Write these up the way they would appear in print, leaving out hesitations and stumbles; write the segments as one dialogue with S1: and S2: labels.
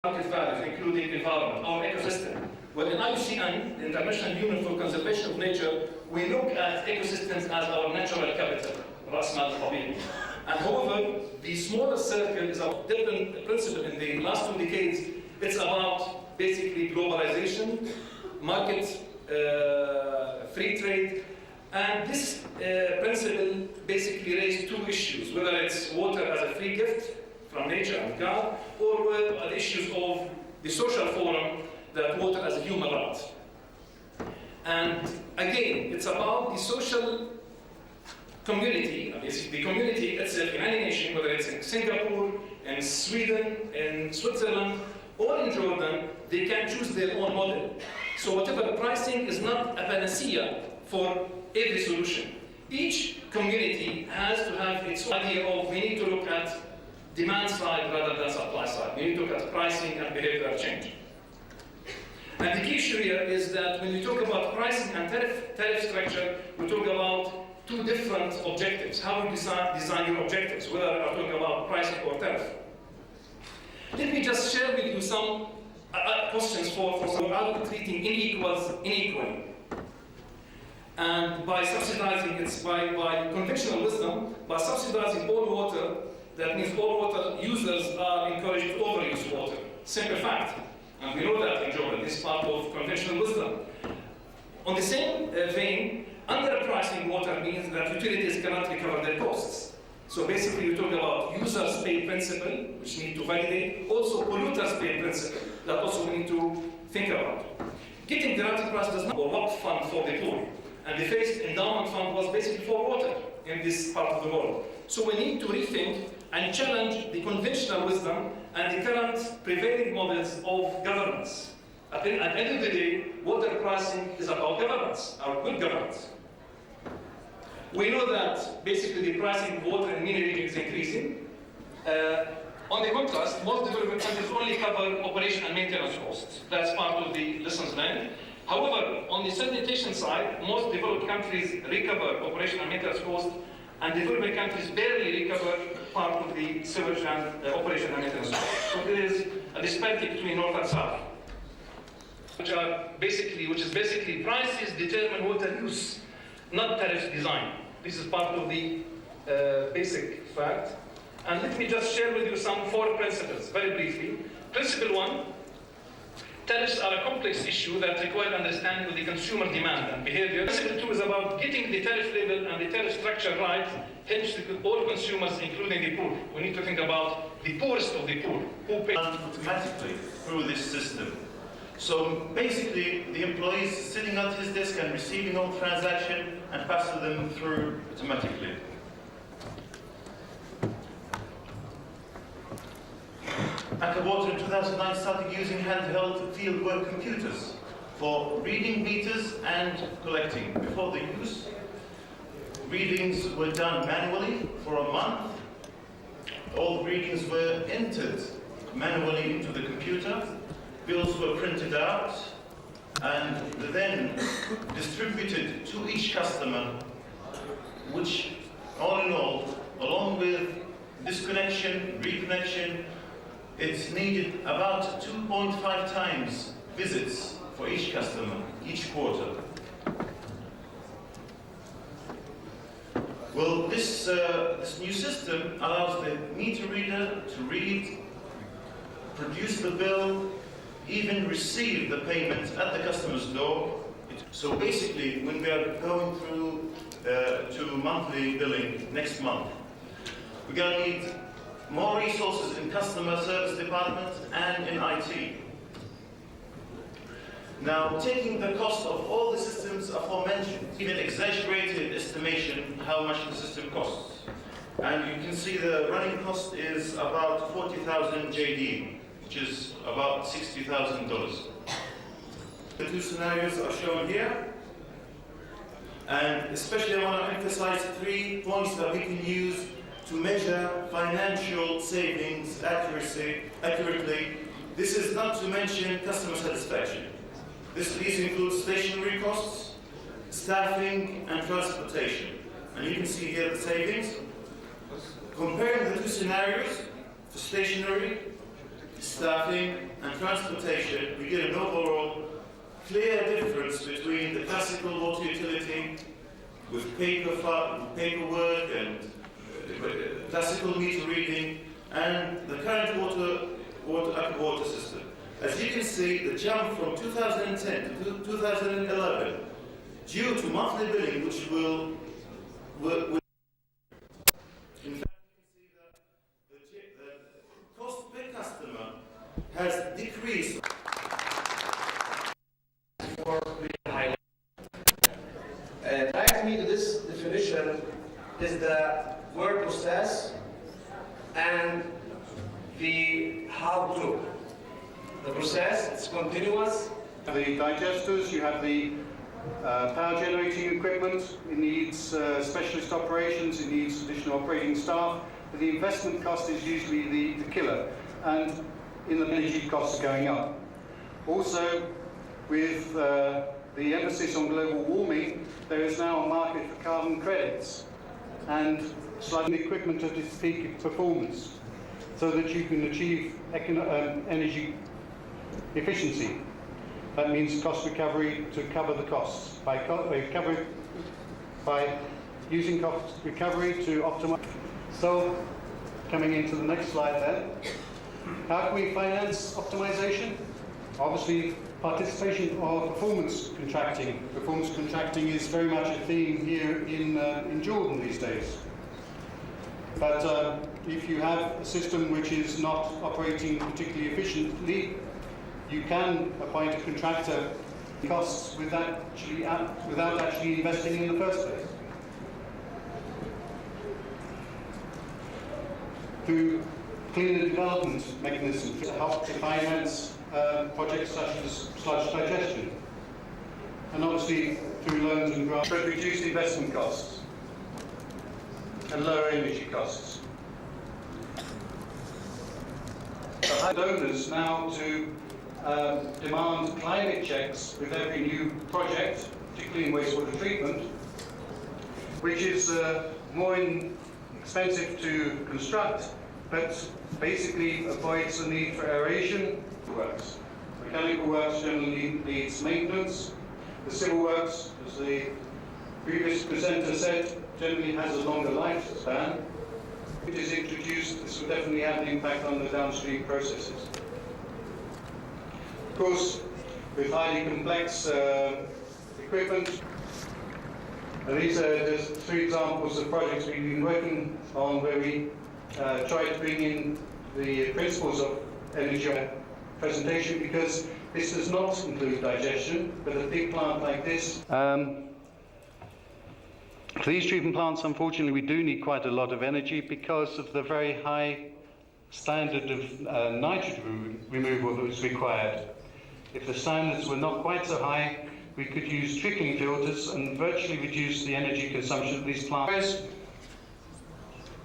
S1: market values, including environment, our ecosystem. Well, in IUCN, the International Union for Conservation of Nature, we look at ecosystems as our natural capital, Ras Mal Tabi'i. And however, the smaller circle is a different principle in the last 2 decades. It's about basically globalization, market, free trade, and this principle basically raised 2 issues, whether it's water as a free gift from nature and God, or the issues of the social forum, that water as a human right. And again, it's about the social community, the community itself in any nation, whether it's in Singapore, in Sweden, in Switzerland, or in Jordan, they can choose their own model. So whatever pricing is not a panacea for every solution. Each community has to have its idea of we need to look at demand side rather than supply side. We need to look at pricing and behavioral change. And the key issue here is that when you talk about pricing and tariff structure, we talk about 2 different objectives. How you design your objectives, whether you're talking about pricing or tariff. Let me just share with you some questions for how treating inequals unequally. And by subsidizing, it's by conventional wisdom, by subsidizing all water, that means all water users are encouraged to overuse water. Simple fact. And we know that in Jordan, this is part of conventional wisdom. On the same vein, underpricing water means that utilities cannot recover their costs. So basically, you talk about users pay principle, which need to validate, also polluters pay principle, that also we need to think about. Getting the right price does not go up fund for the poor. And the first endowment fund was basically for water in this part of the world. So we need to rethink and challenge the conventional wisdom and the current prevailing models of governance. At the end of the day, water pricing is about governance, our good governance. We know that basically the pricing of water in many regions is increasing. On the contrast, most developing countries only cover operation and maintenance costs. That's part of the lessons learned. However, on the sanitation side, most developed countries recover operation and maintenance costs, and developing countries barely recover part of the sewage and operation and maintenance costs. So there is a disparity between North and South, which is basically prices determine water use, not tariff design. This is part of the basic fact. And let me just share with you some 4 principles, very briefly. Principle 1, tariffs are a complex issue that require understanding of the consumer demand and behavior. Principle 2 is about getting the tariff level and the tariff structure right, helps all consumers, including the poor. We need to think about the poorest of the poor, who pay
S2: automatically through this system. So basically, the employee is sitting at his desk and receiving all transactions and passing them through automatically. Aker Water in 2009 started using handheld fieldwork computers for reading meters and collecting. Before the use, readings were done manually for a month. All the readings were entered manually into the computer. Bills were printed out and then distributed to each customer, which all in all, along with disconnection, reconnection, it's needed about 2.5 times visits for each customer, each quarter. Well, this new system allows the meter reader to read, produce the bill, even receive the payment at the customer's door. So basically, when we are going through to monthly billing next month, we're going to need more resources in customer service department and in IT. Now, taking the cost of all the systems aforementioned, even exaggerated estimation how much the system costs. And you can see the running cost is about 40,000 JD, which is about $60,000. The 2 scenarios are shown here. And especially I want to emphasize 3 points that we can use to measure financial savings accurately. This is not to mention customer satisfaction. These include stationery costs, staffing, and transportation. And you can see here the savings. Comparing the 2 scenarios, for stationery, staffing and transportation, we get an overall clear difference between the classical water utility with paperwork and classical meter reading and the current water system. As you can see, the jump from 2010 to 2011, due to monthly billing, which will in fact, you can see that the cost per customer has decreased.
S3: Drives me to this definition is the word process and the how to. The process, it's continuous.
S4: The digesters, you have the power generating equipment, it needs specialist operations, it needs additional operating staff, but the investment cost is usually the killer, and in the energy costs going up. Also, with the emphasis on global warming, there is now a market for carbon credits and slightly equipment at its peak performance so that you can achieve energy efficiency. That means cost recovery to cover the costs. By using cost recovery to optimize. So, coming into the next slide then, how can we finance optimization? Obviously, participation or performance contracting. Performance contracting is very much a theme here in Jordan these days. But if you have a system which is not operating particularly efficiently, you can appoint a contractor costs without actually investing in the first place. Through cleaner development mechanisms to help to finance projects such as sludge digestion. And obviously through loans and grants, but reduce investment costs and lower energy costs. So donors now to demand climate checks with every new project, particularly in wastewater treatment, which is more expensive to construct, but basically avoids the need for aeration works. Mechanical works generally needs maintenance. The civil works, as the previous presenter said, generally has a longer lifespan. If it is introduced, this will definitely have an impact on the downstream processes. Of course, with highly complex equipment, these are just 3 examples of projects we've been working on where we try to bring in the principles of energy presentation, because this does not include digestion, but a big plant like this. For these treatment plants, unfortunately, we do need quite a lot of energy because of the very high standard of nitrogen removal that was required. If the standards were not quite so high, we could use trickling filters and virtually reduce the energy consumption of these plants.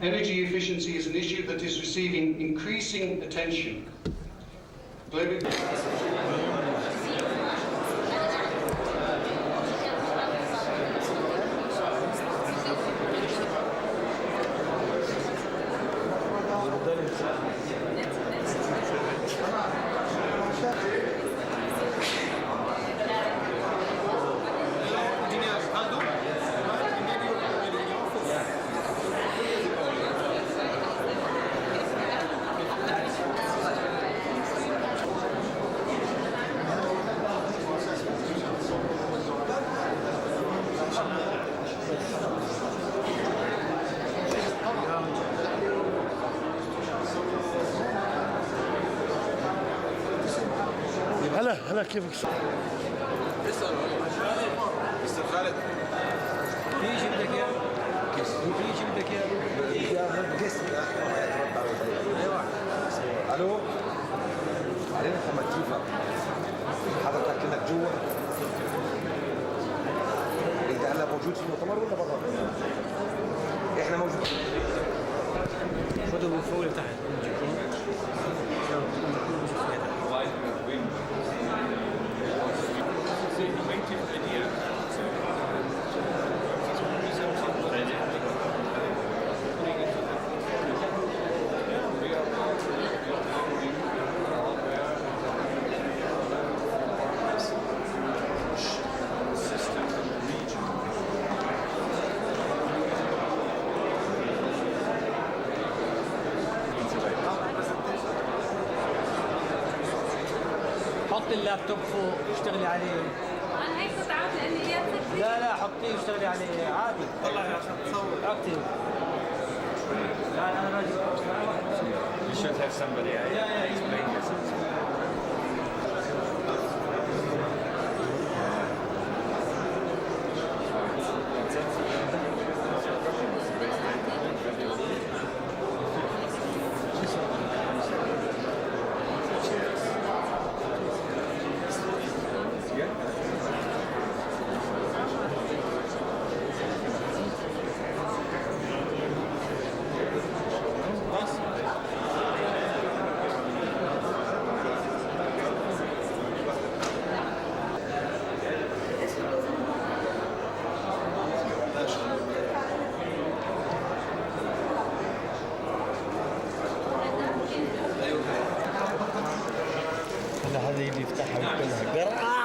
S4: Energy efficiency is an issue that is receiving increasing attention. Globally.
S5: هلا كيفك؟
S6: اسأل مستر خالد في شيء بدك اياه؟ في شيء بدك اياه؟ ايوه الو علينا محمد كيفك؟ حضرتك كأنك جوا؟ انت هلا موجود في المؤتمر ولا برا؟ احنا موجودين. خذوا من فوق لتحت. حط اللابتوب فوق اشتغلي عليه.
S5: انا هيك كنت عارفه لان هي تكفي.
S6: لا حطيه واشتغلي عليه عادي. والله عشان تصور. اكتب. لا انا راجل.
S7: You should have somebody explain this.
S6: هذا اللي يفتحها ويقفلها.